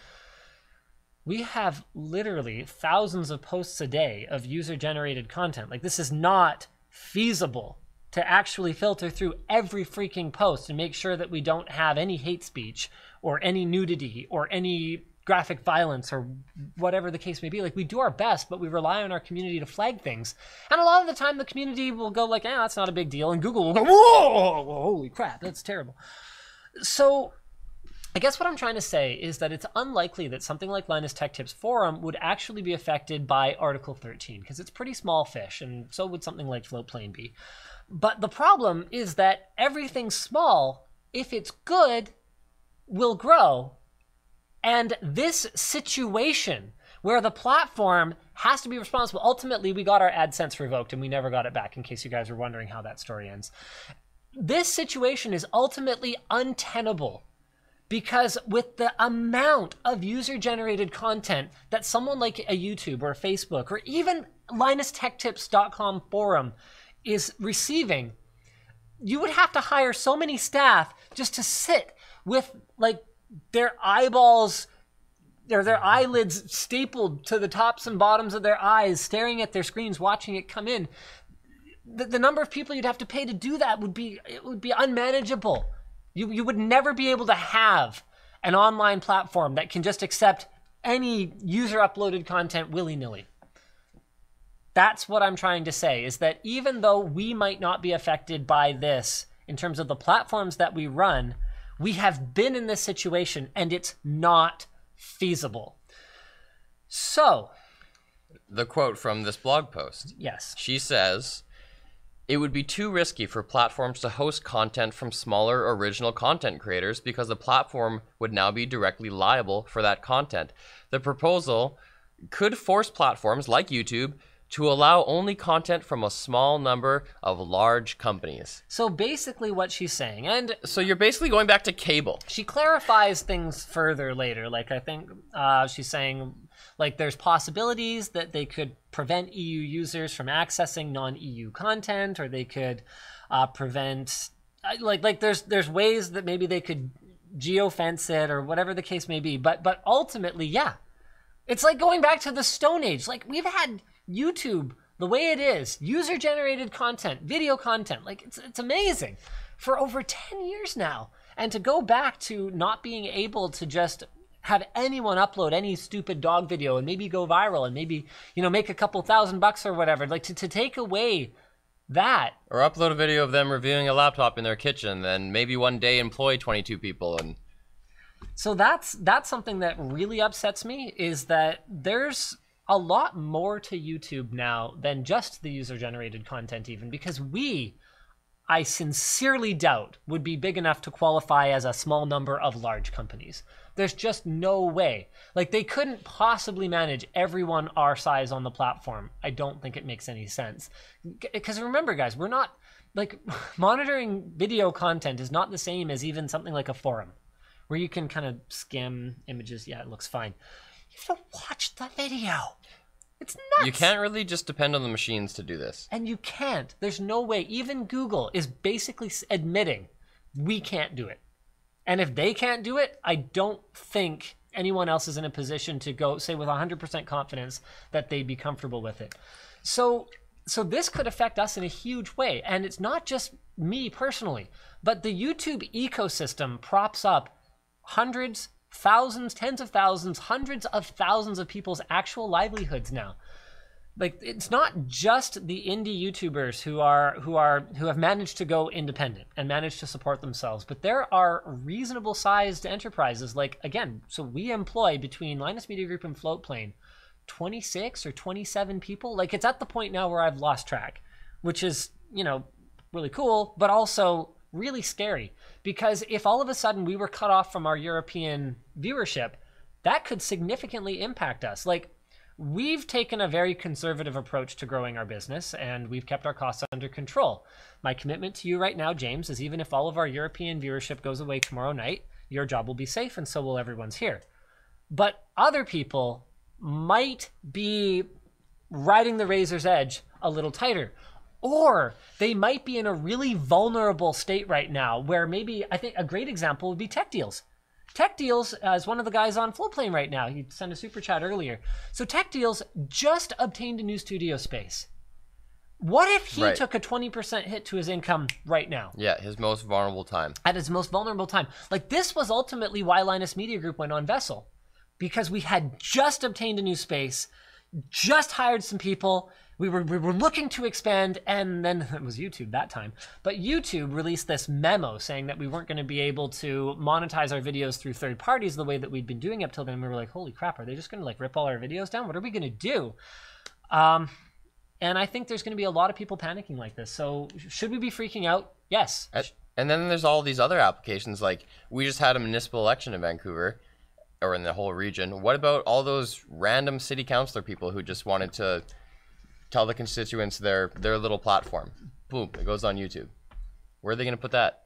we have literally thousands of posts a day of user-generated content. This is not feasible to actually filter through every freaking post and make sure that we don't have any hate speech or any nudity or any graphic violence or whatever the case may be. We do our best, but we rely on our community to flag things. And a lot of the time the community will go that's not a big deal. And Google will go, whoa, holy crap, that's terrible. So I guess what I'm trying to say is that it's unlikely that something like Linus Tech Tips Forum would actually be affected by Article 13, because it's pretty small fish, and so would something like Floatplane be. But the problem is that everything small, if it's good, will grow. And this situation where the platform has to be responsible, ultimately we got our AdSense revoked and we never got it back, in case you guys were wondering how that story ends. This situation is ultimately untenable, because with the amount of user-generated content that someone like a YouTube or a Facebook or even LinusTechTips.com forum is receiving, you would have to hire so many staff just to sit with their eyeballs, their eyelids stapled to the tops and bottoms of their eyes, staring at their screens, watching it come in. The number of people you'd have to pay to do that would be unmanageable. You would never be able to have an online platform that can just accept any user-uploaded content willy-nilly. That's what I'm trying to say, is that even though we might not be affected by this in terms of the platforms that we run, we have been in this situation, and it's not feasible. So, the quote from this blog post. Yes. She says, it would be too risky for platforms to host content from smaller original content creators because the platform would now be directly liable for that content. The proposal could force platforms like YouTube to allow only content from a small number of large companies. So basically what she's saying, and so you're basically going back to cable. She clarifies things further later. I think she's saying there's possibilities that they could prevent EU users from accessing non-EU content, or they could prevent there's ways that maybe they could geofence it or whatever the case may be. But ultimately, yeah, it's like going back to the Stone Age. We've had YouTube the way it is, user-generated content, video content, it's amazing, for over 10 years now. And to go back to not being able to just have anyone upload any stupid dog video and maybe go viral and maybe, you know, make a couple $1,000 or whatever. Like to take away that. Or upload a video of them reviewing a laptop in their kitchen, then maybe one day employ 22 people. And so that's something that really upsets me, is that there's a lot more to YouTube now than just the user-generated content even, because I sincerely doubt, would be big enough to qualify as a small number of large companies. There's just no way. Like, they couldn't possibly manage everyone our size on the platform. I don't think it makes any sense. Because remember, guys, we're not, like, monitoring video content is not the same as even something like a forum, where you can kind of skim images. Yeah, it looks fine. You have to watch the video. It's nuts. You can't really just depend on the machines to do this. And you can't. There's no way. Even Google is basically admitting we can't do it. And if they can't do it, I don't think anyone else is in a position to go say with 100% confidence that they'd be comfortable with it. So this could affect us in a huge way. And it's not just me personally, but the YouTube ecosystem props up hundreds, thousands, tens of thousands, hundreds of thousands of people's actual livelihoods now. Like, it's not just the indie YouTubers who have managed to go independent and managed to support themselves, but there are reasonable sized enterprises. Like, again, so we employ, between Linus Media Group and Floatplane, 26 or 27 people. Like, it's at the point now where I've lost track, which is, you know, really cool, but also really scary, because if all of a sudden we were cut off from our European viewership, that could significantly impact us. Like, we've taken a very conservative approach to growing our business, and we've kept our costs under control. My commitment to you right now, James, is even if all of our European viewership goes away tomorrow night, your job will be safe, and so will everyone's here. But other people might be riding the razor's edge a little tighter. Or they might be in a really vulnerable state right now, where maybe, I think a great example would be Tech Deals. Tech Deals is one of the guys on Floatplane right now. He sent a super chat earlier. So Tech Deals just obtained a new studio space. What if he took a 20% hit to his income right now? Yeah, his most vulnerable time. At his most vulnerable time. Like, this was ultimately why Linus Media Group went on Vessel. Because we had just obtained a new space, just hired some people. We were looking to expand, and then it was YouTube that time. But YouTube released this memo saying that we weren't going to be able to monetize our videos through third parties the way that we'd been doing up till then. We were like, holy crap, are they just going to like rip all our videos down? What are we going to do? And I think there's going to be a lot of people panicking like this. So should we be freaking out? Yes. And then there's all these other applications. Like, we just had a municipal election in Vancouver, or in the whole region. What about all those random city councilor people who just wanted to tell the constituents their little platform? Boom, it goes on YouTube. Where are they going to put that?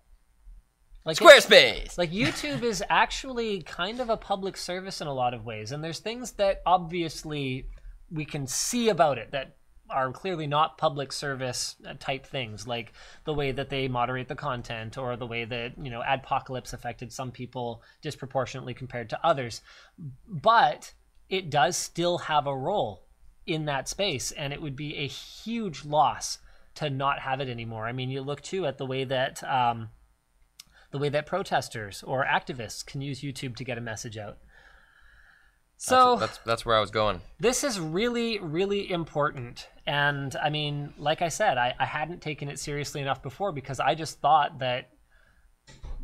Like, Squarespace! Like, YouTube is actually kind of a public service in a lot of ways. And there's things that obviously we can see about it that are clearly not public service type things, like the way that they moderate the content, or the way that, you know, Adpocalypse affected some people disproportionately compared to others. But it does still have a role in that space, and it would be a huge loss to not have it anymore. I mean, you look too at the way that protesters or activists can use YouTube to get a message out. So that's where I was going. This is really, really important. And I mean, like I said, I hadn't taken it seriously enough before, because I just thought that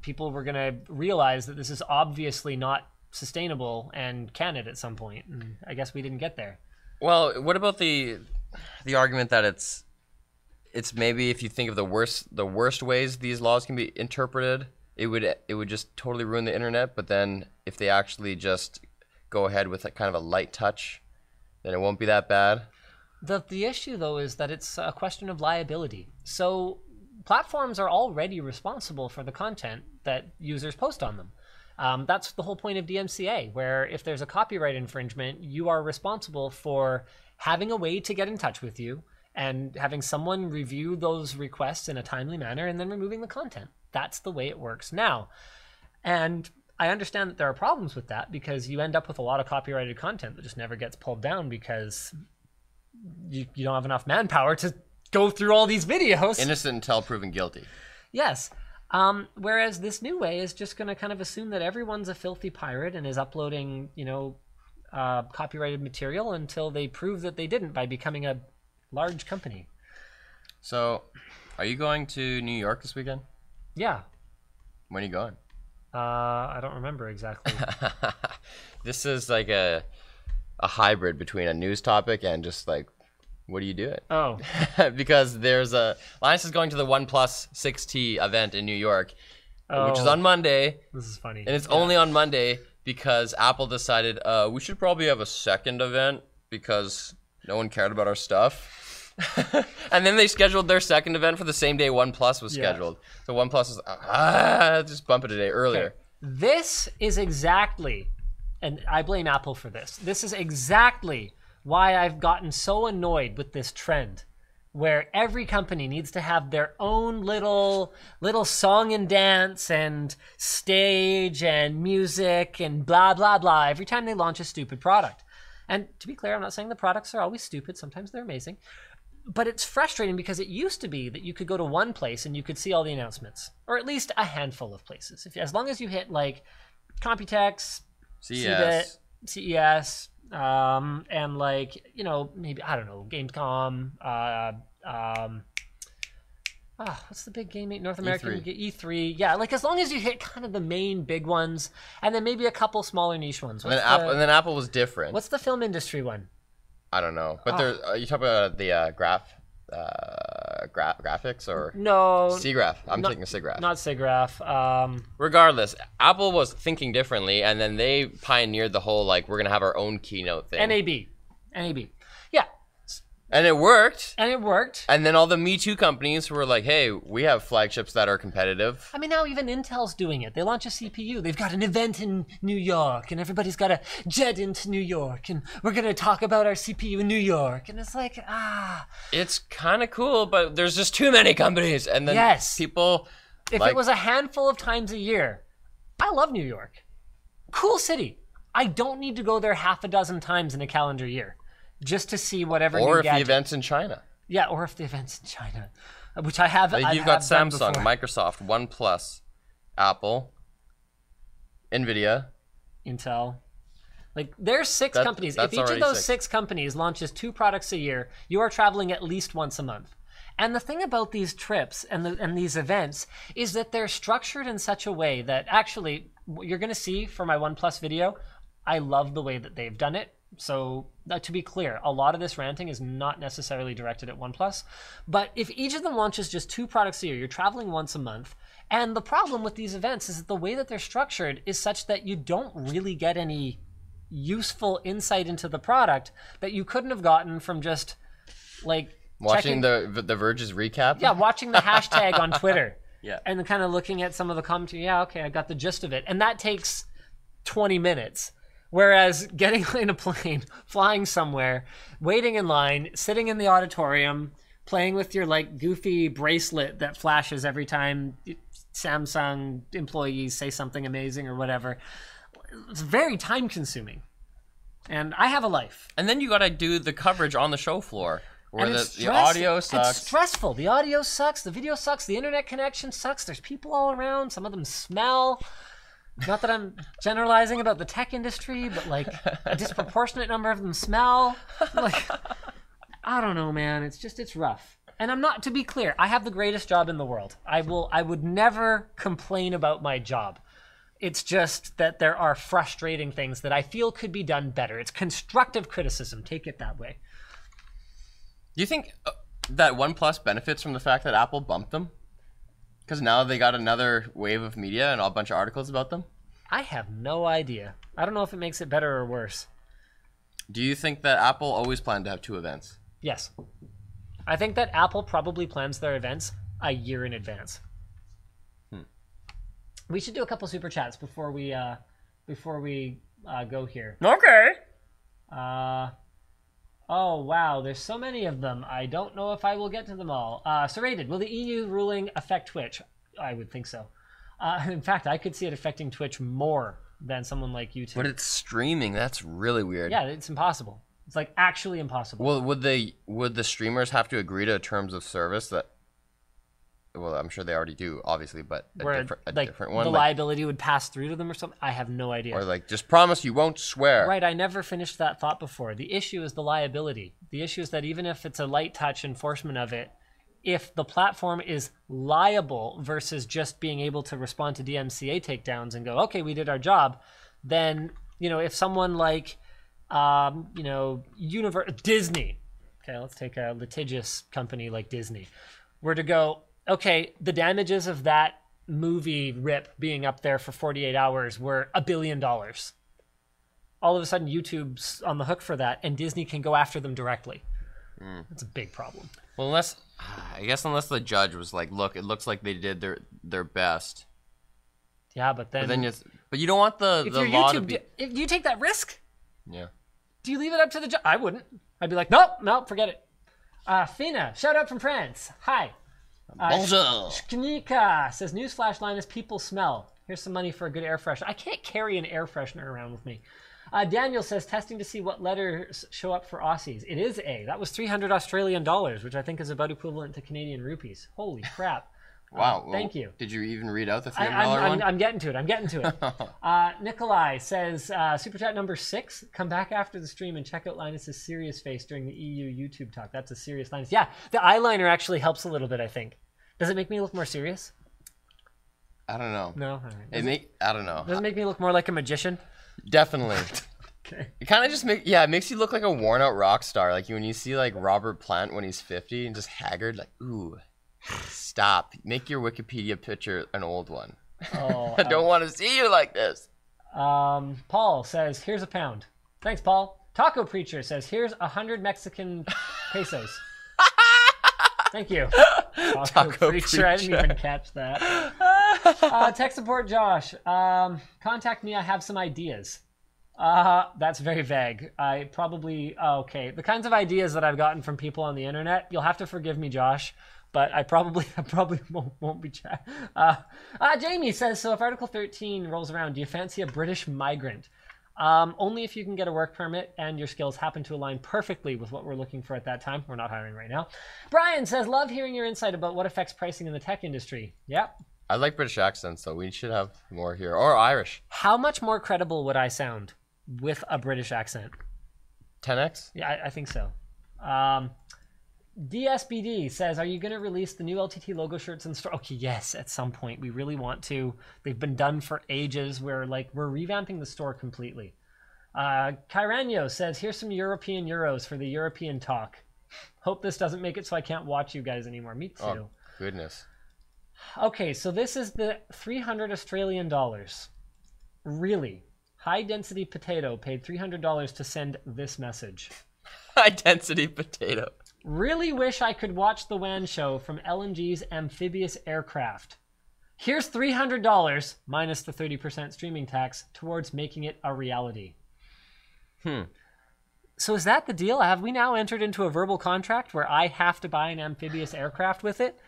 people were going to realize that this is obviously not sustainable and can it at some point. And I guess we didn't get there. Well, what about the argument that it's maybe, if you think of the worst ways these laws can be interpreted, it would just totally ruin the internet. But then if they actually just go ahead with a kind of a light touch, then it won't be that bad. The issue, though, is that it's a question of liability. So platforms are already responsible for the content that users post on them. That's the whole point of DMCA, where if there's a copyright infringement, you are responsible for having a way to get in touch with you and having someone review those requests in a timely manner and then removing the content. That's the way it works now. And I understand that there are problems with that, because you end up with a lot of copyrighted content that just never gets pulled down because you don't have enough manpower to go through all these videos. Innocent until proven guilty. Yes. Whereas this new way is just going to kind of assume that everyone's a filthy pirate and is uploading, copyrighted material until they prove that they didn't by becoming a large company. So, are you going to New York this weekend? Yeah. When are you going? I don't remember exactly. This is like a hybrid between a news topic and just like, what are you doing? Oh. Because Linus is going to the OnePlus 6T event in New York, which is on Monday. This is funny. And it's only on Monday because Apple decided we should probably have a second event because no one cared about our stuff. And then they scheduled their second event for the same day OnePlus was scheduled. So OnePlus was just bump it a day earlier. Okay. This is exactly, and I blame Apple for this. This is exactly why I've gotten so annoyed with this trend where every company needs to have their own little song and dance and stage and music and blah, blah, blah every time they launch a stupid product. And to be clear, I'm not saying the products are always stupid. Sometimes they're amazing. But it's frustrating because it used to be that you could go to one place and you could see all the announcements, or at least a handful of places. As long as you hit like Computex, CES, and like, maybe, I don't know, Gamescom, what's the big game? North American E3. Yeah, like as long as you hit kind of the main big ones, and then maybe a couple smaller niche ones. And then Apple was different. What's the film industry one? I don't know, but you talk about the graphics or no SIGGRAPH. I'm thinking SIGGRAPH. Not SIGGRAPH. Regardless, Apple was thinking differently, and then they pioneered the whole like we're gonna have our own keynote thing. NAB. Yeah. And it worked. And then all the Me Too companies were like, hey, we have flagships that are competitive. I mean, now even Intel's doing it. They launch a CPU. They've got an event in New York, and everybody's got to jet into New York, and we're going to talk about our CPU in New York. And it's like, It's kind of cool, but there's just too many companies. And then people... If it was a handful of times a year, I love New York. Cool city. I don't need to go there half a dozen times in a calendar year. Just to see whatever or if the event's in China. Yeah, or if the event's in China, which I have. Like you've got Samsung, Microsoft, OnePlus, Apple, Nvidia, Intel. Like there's six companies. If each of those six companies launches 2 products a year, you are traveling at least once a month. And the thing about these trips and these events is that they're structured in such a way that actually you're going to see for my OnePlus video. I love the way that they've done it. So to be clear, a lot of this ranting is not necessarily directed at OnePlus, but if each of them launches just 2 products a year, you're traveling once a month. And the problem with these events is that the way that they're structured is such that you don't really get any useful insight into the product that you couldn't have gotten from just like watching the Verge's recap. Yeah, watching the hashtag on Twitter. Yeah. And then kind of looking at some of the commentary. Yeah, okay, I got the gist of it. And that takes 20 minutes. Whereas getting in a plane, flying somewhere, waiting in line, sitting in the auditorium, playing with your like goofy bracelet that flashes every time Samsung employees say something amazing or whatever, it's very time consuming. And I have a life. And then you got to do the coverage on the show floor where the audio sucks. It's stressful. The audio sucks. The video sucks. The internet connection sucks. There's people all around. Some of them smell. Not that I'm generalizing about the tech industry, but like a disproportionate number of them smell. Like, I don't know, man. It's rough. And I'm not, to be clear, I have the greatest job in the world. I would never complain about my job. It's just that there are frustrating things that I feel could be done better. It's constructive criticism. Take it that way. Do you think that OnePlus benefits from the fact that Apple bumped them? Because now they got another wave of media and a bunch of articles about them? I have no idea. I don't know if it makes it better or worse. Do you think that Apple always planned to have 2 events? Yes. I think that Apple probably plans their events a year in advance. We should do a couple super chats before we go here. Okay. Oh, wow. There's so many of them. I don't know if I will get to them all. Serrated, will the EU ruling affect Twitch? I would think so. In fact, I could see it affecting Twitch more than someone like YouTube. But it's streaming. That's really weird. Yeah, it's impossible. It's like actually impossible. Well, would the streamers have to agree to terms of service that well, I'm sure they already do, obviously, but Where a like different one. the like, liability would pass through to them or something. I have no idea. or like, just promise you won't swear. Right, I never finished that thought before. The issue is the liability. The issue is that even if it's a light touch enforcement of it, if the platform is liable versus just being able to respond to DMCA takedowns and go, okay, we did our job, then, you know, if someone like, you know, Disney, okay, let's take a litigious company like Disney, were to go, okay, the damages of that movie rip being up there for 48 hours were $1 billion. All of a sudden, YouTube's on the hook for that, and Disney can go after them directly. That's a big problem. Well, unless the judge was like, look, it looks like they did their best. Yeah, but then but you don't want the law to be. If you take that risk, Yeah. do you leave it up to the judge? I wouldn't. I'd be like, nope, forget it. Fina, shout out from France. Hi. Bonjour. Shknika says, newsflash, Linus, people smell. Here's some money for a good air freshener. I can't carry an air freshener around with me. Daniel says, testing to see what letters show up for Aussies. It is A. That was 300 Australian dollars, which I think is about equivalent to Canadian rupees. Holy crap. Wow. Thank you. Did you even read out the $300 one? I'm getting to it. Nikolai says, Super Chat number 6, come back after the stream and check out Linus's serious face during the EU YouTube talk. That's a serious Linus. Yeah, the eyeliner actually helps a little bit, I think. Does it make me look more serious? I don't know. No? All right. I don't know. Does it make me look more like a magician? Definitely. Okay. It kind of just it makes you look like a worn out rock star. Like when you see like Robert Plant when he's 50 and just haggard, like, ooh, stop. Make your Wikipedia picture an old one. Oh, I don't want to see you like this. Paul says, here's £1. Thanks, Paul. Taco Preacher says, here's 100 Mexican pesos. Thank you. Taco Preacher. I didn't even catch that. Tech support Josh. Contact me. I have some ideas. That's very vague. I probably... okay. The kinds of ideas that I've gotten from people on the internet, you'll have to forgive me, Josh, but I probably won't be chat. Jamie says, so if Article 13 rolls around, do you fancy a British migrant? Only if you can get a work permit and your skills happen to align perfectly with what we're looking for at that time. We're not hiring right now. Brian says, love hearing your insight about what affects pricing in the tech industry. Yep. I like British accents, so we should have more here. Or Irish. How much more credible would I sound with a British accent? 10x? Yeah, I think so. DSBD says, are you going to release the new LTT logo shirts in store? Okay, yes, at some point. We really want to. They've been done for ages. We're revamping the store completely. Kairanyo says, here's some European euros for the European talk. Hope this doesn't make it so I can't watch you guys anymore. Me too. Oh, goodness. Okay, so this is the 300 Australian dollars. Really? High Density Potato paid $300 to send this message. High Density Potato. Really wish I could watch the WAN show from LMG's amphibious aircraft. Here's $300 minus the 30% streaming tax towards making it a reality. So is that the deal? Have we now entered into a verbal contract where I have to buy an amphibious aircraft with it?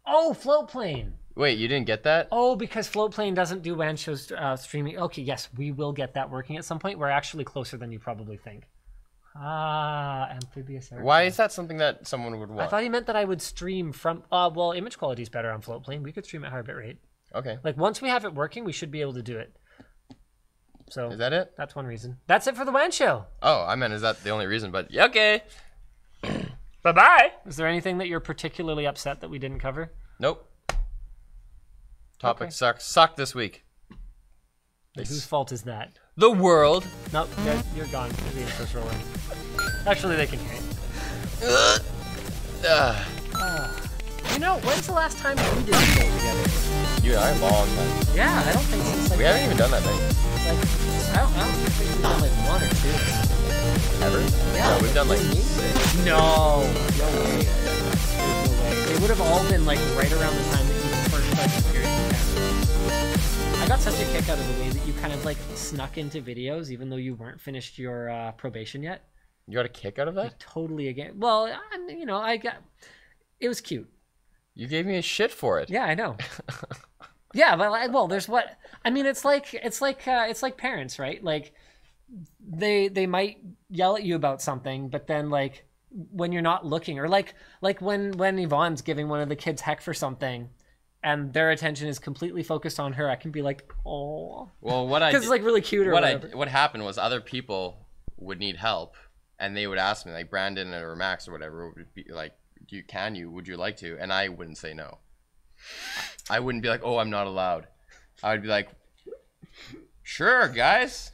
Oh, Floatplane. Wait, you didn't get that? Oh, because Floatplane doesn't do WAN shows streaming. Okay, yes, we will get that working at some point. We're actually closer than you probably think. Amphibious aircraft. Why is that something that someone would want? I thought he meant that I would stream from... well, image quality is better on Floatplane. We could stream at higher bitrate. Okay. Like, once we have it working, we should be able to do it. So... Is that it? That's one reason. That's it for the WAN show. Oh, I meant, is that the only reason? But, yeah, okay. Bye-bye. Is there anything that you're particularly upset that we didn't cover? Nope. Topic sucked this week. Whose fault is that? The world. Nope, you're gone. The intro's rolling. Actually, they can hear it. You know, when's the last time we did a show together? You and I, a long time. Yeah, I don't think since like... We haven't even done that thing. I don't think we've done like one or two. Ever? Yeah. No, we've done like 6. No way. They would have all been like right around the time that you first started hearing the I got such a kick out of the way that you kind of like snuck into videos even though you weren't finished your probation yet. You got a kick out of that? Like, totally again. Well, you know, it was cute. You gave me a shit for it. Yeah, I know. Yeah, but well, there's what I mean. It's like parents, right? Like they might yell at you about something, but then like when you're not looking, or like when Yvonne's giving one of the kids heck for something, and their attention is completely focused on her, I can be like, oh. Well, because it's like really cute or whatever. What happened was other people would need help, and they would ask me, like Brandon or Max or whatever, would be like, would you like to? And I wouldn't say no. I wouldn't be like, oh, I'm not allowed. I would be like, sure, guys.